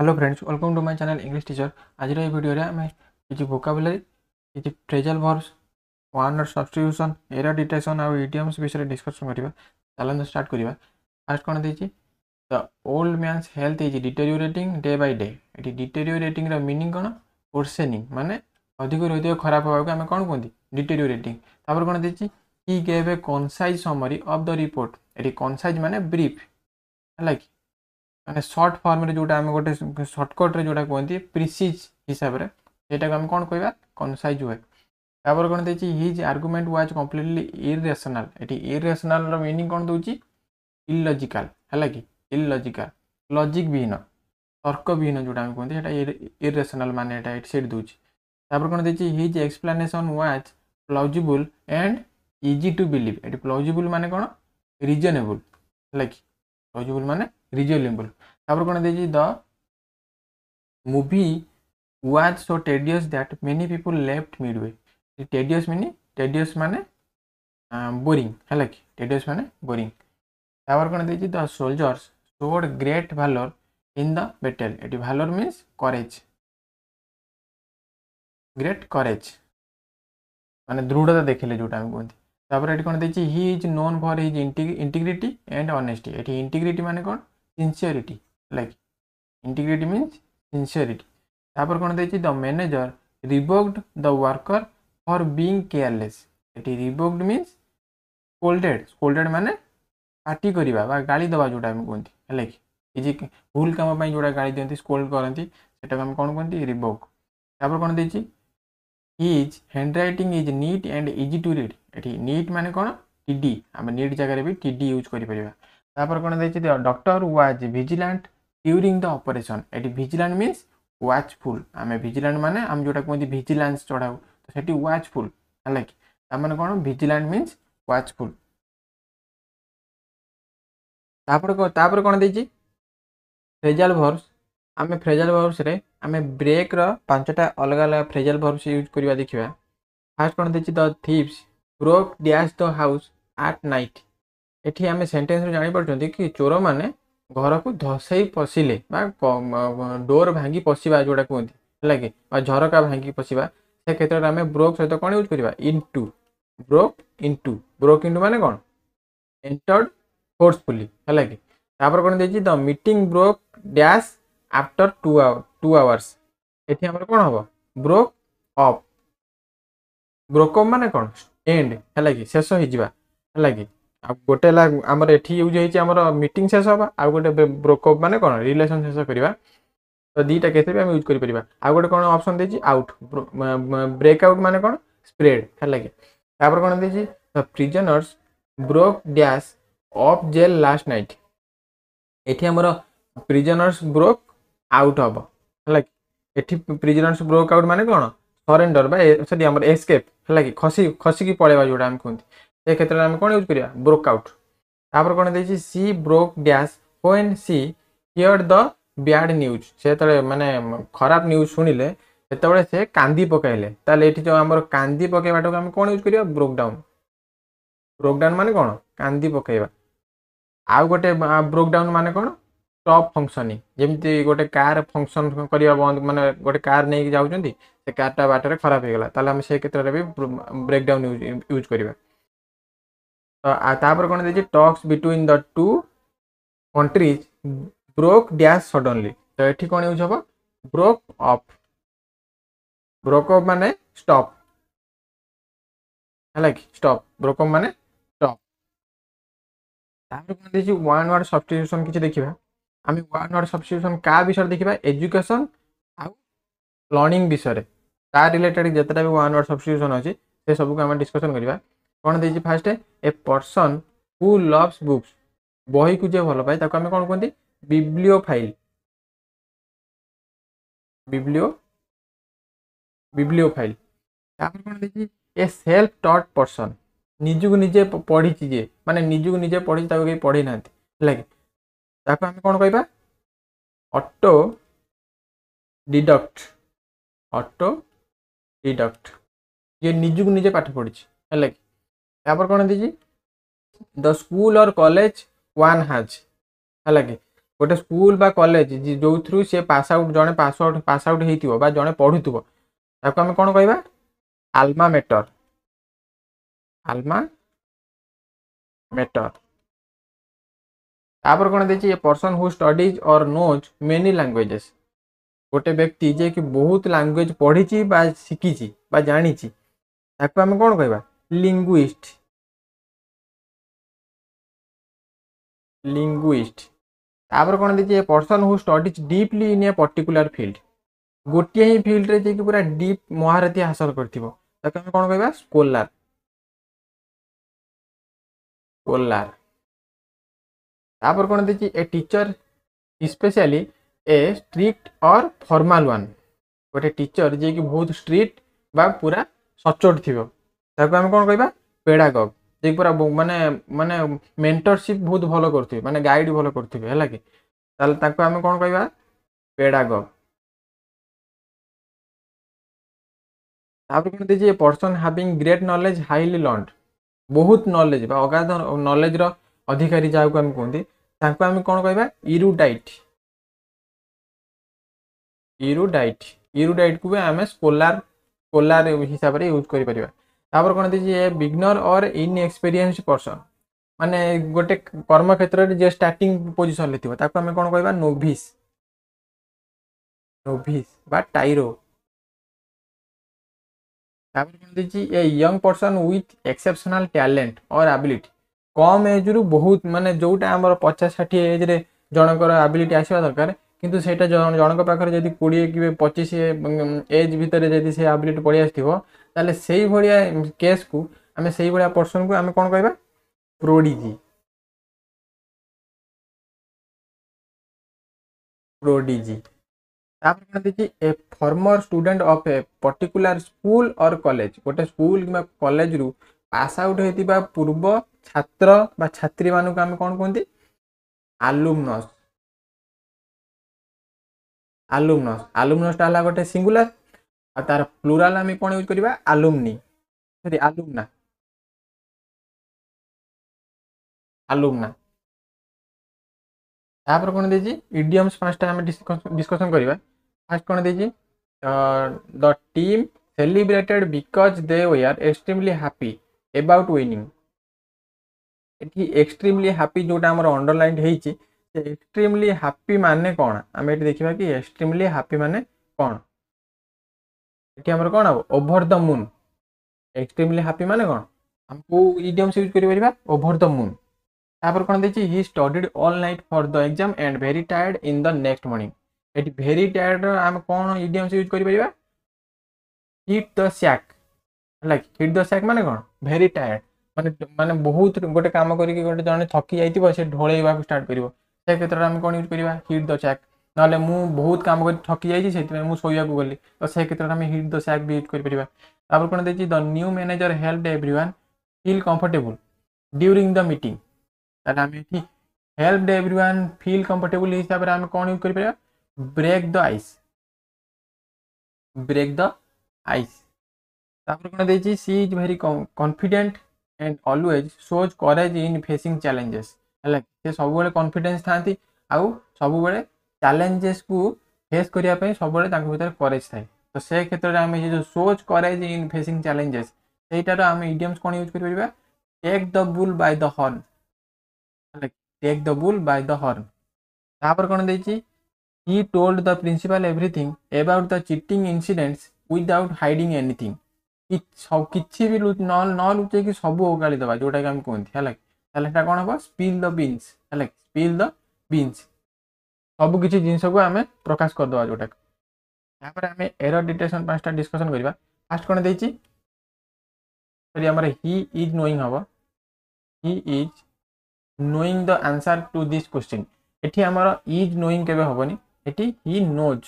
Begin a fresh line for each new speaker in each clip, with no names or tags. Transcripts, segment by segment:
Hello friends, welcome to my channel English teacher. आज video रे आमे किछि वोकाबुलरी, किछि phrasal verbs, one word substitution, error detection और इडियम्स विषय डिस्कशन करिबा। चलन स्टार्ट करिबा। फर्स्ट कोन देछि the old man's health is deteriorating day by day. एटी डिटेरियोरेटिंग रो मीनिंग कोन? वर्सेनिंग, माने अधिक अधिक खराब होबा को आमे कोन कोंती? डिटेरियोरेटिंग। तापर कोन देछि he gave a concise summary of the report. एटी कंसाइज माने ब्रीफ, हला कि माने शॉर्ट फॉर्म रे जोटा हम गोटे शॉर्टकट रे जोटा कहती प्रिसिज हिसाब रे सेटा को हम कोन कहबा? कंसाइज हुए। तापर कोन देछि his argument was completely irrational. एटी इरेशनल रो मीनिंग कोन दोछि? इलॉजिकल, हला कि इलॉजिकल, लॉजिक विहीन, तर्क विहीन जोटा हम कहते सेटा इरेशनल माने एटा सेट दोछि। तापर कोन देछि his explanation was plausible and easy to believe. एटी प्लॉजिबल माने कोन? रीजनेबल, हला कि प्लॉजिबल माने रीजनेबल। तापर कोन देछि the movie was so tedious that many people left midway. Tedious meaning, tedious माने बोरिंग, हला कि टेडियस माने बोरिंग। तापर कोन देछि the soldiers showed great valor in the battle. एटी valor means courage, great courage माने दृढ़ता देखिले जोटा हम कहते। तापर एटी कोन देछि he is known for his integrity and honesty. एटी इंटीग्रिटी माने कोन? Sincerity, like integrity means sincerity. तापर कोन देछि the manager revoked the worker for being careless. एटी रिवोक्ड मीन्स स्कोल्डेड, स्कोल्डेड माने पार्टी करिबा बा गाली दबा जोटा हम कहती, हला कि इजी भूल काम पई जोटा गाली देंती, स्कोल्ड करंती, सेटा हम कोन कहती? रिवोक। तापर कोन देछि his handwriting is neat and easy to read. एटी नीट माने कोन? टीडी, हम नीट जगह रे भी टीडी यूज करि परिबा। तापर कोन देछि the doctor was vigilant during the operation. एटी विजिलेंट मीन्स वाचफुल। आमे विजिलेंट माने हम जोटा कहती विजिलेंस चढ़ाऊ, तो सेटी वाचफुल, हला कि ता माने कोन? Vigilant means watchful. तापर कोन देछि फ्रेजल वर्ब्स। आमे फ्रेजल वर्ब्स रे आमे ब्रेक रो पांचटा अलग अलग फ्रेजल वर्ब्स यूज करिवा देखिबा। फर्स्ट कोन देछि the thieves broke dash the house at night. एठी आमे सेंटेंस रे जानि परछंती कि चोर माने घर को धसई पसिले बा डोर भांगी पसिबा जोटा कहती, हला कि बा झरका भांगी पसिबा, से क्षेत्र रे आमे ब्रोक सहित कोन यूज करिवा? Into. Broke into, broke into माने कोन? एंटर्ड फोर्सफुली, हला कि। तापर कोन देछि the meeting broke dash after 2 hours. एठी हमर कोन हबो? Broke up. ब्रोक अप माने कोन? एंड, हला कि शेष हो जिबा, हला कि। आ गोटे ला हमर एठी यूज हेछि हमर मीटिंग शेष होबा, आ गोटे ब्रोक अप माने कोन? रिलेशन शेष करिबा। तो दीटा केसे भी हम यूज करि परिबा। आ गोटे कोन ऑप्शन देछि आउट, ब्रेक आउट माने कोन? स्प्रेड, हला कि। तापर कोन देछि the prisoners broke dash of jail last night. एठी हमर प्रिजनर्स ब्रोक आउट हबो, हला कि। एठी प्रिजनर्स ब्रोक आउट माने कोन? सरेंडर बा सॉरी हमर एस्केप, हला कि खसी की पळेबा जोटा हम कहंती, ए क्षेत्र रे हम कोन यूज करिया? Broke out. तापर कोन देछि she broke dash when she heard the bad news. से तळे माने खराब न्यूज सुनिले सेतबेले से कांदी पकाइले। ताले एठी जो हमर कांदी पकाइबाटो हम कोन यूज करिया? Broke down. ब्रोक डाउन माने कोन? कांदी पकाइबा। आउ गोटे ब्रोक डाउन माने कोन? Stop functioning. जेमती गोटे कार फंक्शन करिया बंद, माने गोटे कार नै जाउचंती, से कारटा बाटरे खराब हे गेला, ताले हम से क्षेत्र रे भी ब्रेक डाउन यूज करिबा। तो तापर कोन देछि talks between the two countries broke dash suddenly. तो एठी कोन यूज हबो? Broke up. ब्रोक अप माने स्टॉप, हला कि स्टॉप, ब्रोक अप माने स्टॉप। तापर कोन देछि वन वर्ड सब्स्टिट्यूशन किछि देखिबा। आमे वन वर्ड सब्स्टिट्यूशन का विषय देखिबा? एजुकेशन आ लर्निंग विषय ता रिलेटेड जेतटा भी वन वर्ड सब्स्टिट्यूशन अछि से सब को हम डिस्कशन करिबा। कोन देछि first a person who loves books. बही को जे भल पाए ताको हम कोन कहंती? Bibliophile, bibliophile. तापर कोन देछि ए सेल्फ टॉट पर्सन। निजु निजे पढ़ी जे, माने निजु निजे पढ़ी ताको के पढ़ी नांती, हला कि। ताको हम कोन कहबा? ऑटो डिडक्ट, ऑटो डिडक्ट, ये निजु निजे पाठ पढ़ी, हला कि। तापर कोन देछि द स्कूल और कॉलेज वन हैज, हला कि। गोटे स्कूल बा कॉलेज जो थ्रू सी पास आउट जड़े पास आउट होइतिबो बा जड़े पढ़ुथिबो ताको आमे कोन कहबा आल्मा मेटर। आल्मा मेटर तापर कोन देछि ए पर्सन हु स्टडीज और नोज मेनी लैंग्वेजेस गोटे व्यक्ति जे कि बहुत लैंग्वेज पढ़ी बा शिखी बा जानी ताको आमे कोन कहबा लिंग्विस्ट। लिंग्विस्ट तापर कोन देछि a person who studies deeply in a particular field गोटे ही फील्ड रे जे कि पूरा डीप महारथी हासिल करथिबो ताको आमे कोन कहबा स्कॉलर। स्कॉलर तापर कोन देछि a teacher specially a strict और फॉर्मल वन गोटे टीचर जे कि बहुत स्ट्रिक्ट बा पूरा सचोट थिबो ताको आमे कोन कहबा पेडागॉग जे पूरा माने माने मेंटरशिप बहुत भलो करथिबे माने गाइड भलो करथिबे हैला कि ताल ताको आमे कोन कहबा पेडागॉग। तापर कोन देछि a person having great knowledge highly learned बहुत नॉलेज बा अगाध नॉलेज रो अधिकारी जाको आमे कोंती ताको आमे कोन कहबा इरुडाइट। इरुडाइट इरुडाइट को आमे स्कॉलर हिसाब रे यूज करि परिबा। तापर कोन देछि ए बिगनर और इनएक्सपीरियंस्ड पर्सन माने गोटे कर्म क्षेत्र रे जे स्टार्टिंग पोजीशन लेथिबो ताको आमे कोन कहबा नोविस। नोविस बा टाइरो। तापर कोन देछि a young person with exceptional talent और एबिलिटी कम एज रु बहुत माने जोटा हमर 50-60 एज रे जनकर एबिलिटी आसीबा दरकार किंतु सेटा जनक पाखरे जदि 20 कि 25 एज भितर जदि से एबिलिटी पड़ी आस्थिबो ताले सेही भलिया केस को आमे सेही भलिया पर्सन को आमे कोन कहबा प्रोडिजी। प्रोडिजी तापर कोन देछि a former student of a particular school और कॉलेज गोटे स्कूल कि कॉलेज रु पास आउट होइतिबा पूर्व छात्र बा छात्री मानु को आमे कोन कोंती alumnus। alumnus alumnus टाला गोटे सिंगुलर आ तार प्लुराल आमे कोन यूज करबा alumni सॉरी alumna। alumna तापर कोन देछि इडियम्स पांचटा आमे डिस्कशन करबा। फर्स्ट कोन देछि the team celebrated because they were extremely happy about winning एठी एक्सट्रीमली हैप्पी जोटा हमर अंडरलाइन हेछि से एक्सट्रीमली हैप्पी माने कोन आमे एठी देखिबा कि एक्सट्रीमली हैप्पी माने कोन एठी हमर कोन अब over the moon. Extremely happy माने कोन हमको इडियम्स यूज करि परिबा ओवर द मून। तापर कोन देछि he studied all night for the exam and very tired in the next morning एठी वेरी टायर्ड आम कोन इडियम्स यूज करि परिबा hit the sack like hit the sack माने कोन वेरी टायर्ड माने माने बहुत गोटे काम करी गोटे जने थकी जाइतिबो से ढोळेबा स्टार्ट करिवो से क्षेत्र आम कोन यूज करिबा हिट द सैक नाले मु बहुत काम करी थकी जाइछि सेति मु सोइया को गली तो से क्षेत्र आम हिट द सैक भी यूज करि परिबा। तापर कोन देछि the new manager helped everyone feel comfortable during the meeting ताले आम एठी हेल्प्ड एवरीवन फील कंफर्टेबल हिसाब रे आम कोन यूज करि परिबा break the ice. Break the ice तापर कोन देछि she is very confident and always shows courage in facing challenges हला से सब बेले कॉन्फिडेंस थांती आउ सब बेले चैलेंजेस को फेस करिया पे सब बेले तांको भीतर करेज थाए तो से क्षेत्र रे हम जे shows courage in facing challenges सेटार हम इडियम्स कोन यूज करि परिबा take the bull by the horn हला take the bull by the horn. तापर कोन देछि he told the principal everything about the cheating incidents without hiding anything किछि भी न लुचे कि सब ओगाली दबा जोटा कि हम कोंथि हला ताले एटा कोन हो स्पिल द बीन्स हला स्पिल द बीन्स सब किछि जिंस को हमें प्रकाश कर दबा जोटा यहाँ पर हमें एरर डिटेक्शन पांचटा डिस्कशन करबा। फर्स्ट कोन देछि सॉरी हमर ही इज नोइंग हबो he is knowing the answer to this question एठी हमर इज नोइंग केबे हबनी एठी ही नोज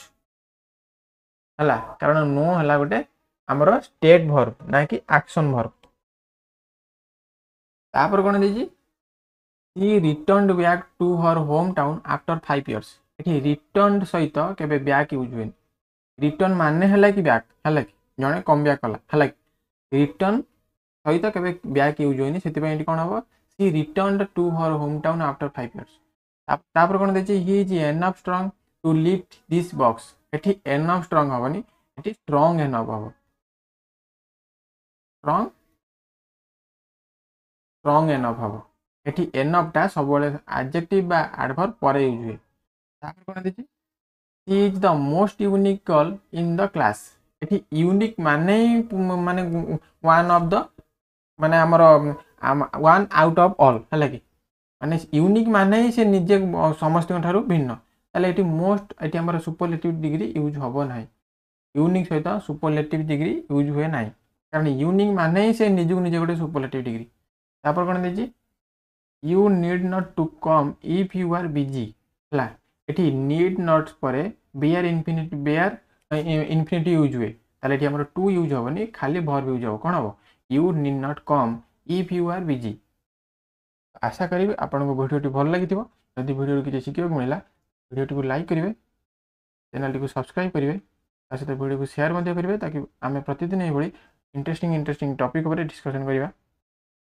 हला कारण नो हला गोटे हमर स्टेट वर्ब ना कि एक्शन वर्ब। तापर कोन देछि he returned back to her home town after 5 years एठी रिटर्नड सहित केबे बैक यूज होइन रिटर्न माने हला कि बैक हला कि जने कम बैक कला हला रिटर्न सहित केबे बैक यूज होइन सेति पय एठी कोन हबो he returned to her home town after 5 years तापर कौन देखिए he is enough strong to lift this box एठी एनफ स्ट्रॉन्ग हबनी एठी स्ट्रॉन्ग एनफ हबो स्ट्रॉन्ग स्ट्रॉन्ग एनफ हबो एठी एनफ टा सब बेले एडजेक्टिव बा एडवर्ब परे यूज हुए तापर कौन देखिए he is the most unique girl in the class एठी यूनिक माने माने वन ऑफ द माने हमर वन आउट ऑफ ऑल है कि माने यूनिक माने ही से निजे समस्त ठारू भिन्न ताले एटी मोस्ट एटी हमर सुपरलेटिव डिग्री यूज होबो नाही यूनिक सहित सुपरलेटिव डिग्री यूज हुए नाही कारण यूनिक माने ही से निजु निजे गोटे सुपरलेटिव डिग्री तापर कोन देजी you need not to come if you are busy हला एटी नीड नॉट परे बेयर इन्फिनिटी यूज हुए ताले एटी हमर टू यूज होबनी खाली वर्ब यूज हो कोन हो you need not come if you are busy आशा करी आपको भिडियो भल लगी जदि भिडियो किसी शिखा मिला भिडियो को लाइक करेंगे चैनल को सब्सक्राइब करेंगे सहित भिडियो को शेयर करेंगे ताकि आम प्रतिदिन ये इंटरेस्टिंग टॉपिक पर डिस्कशन करवा।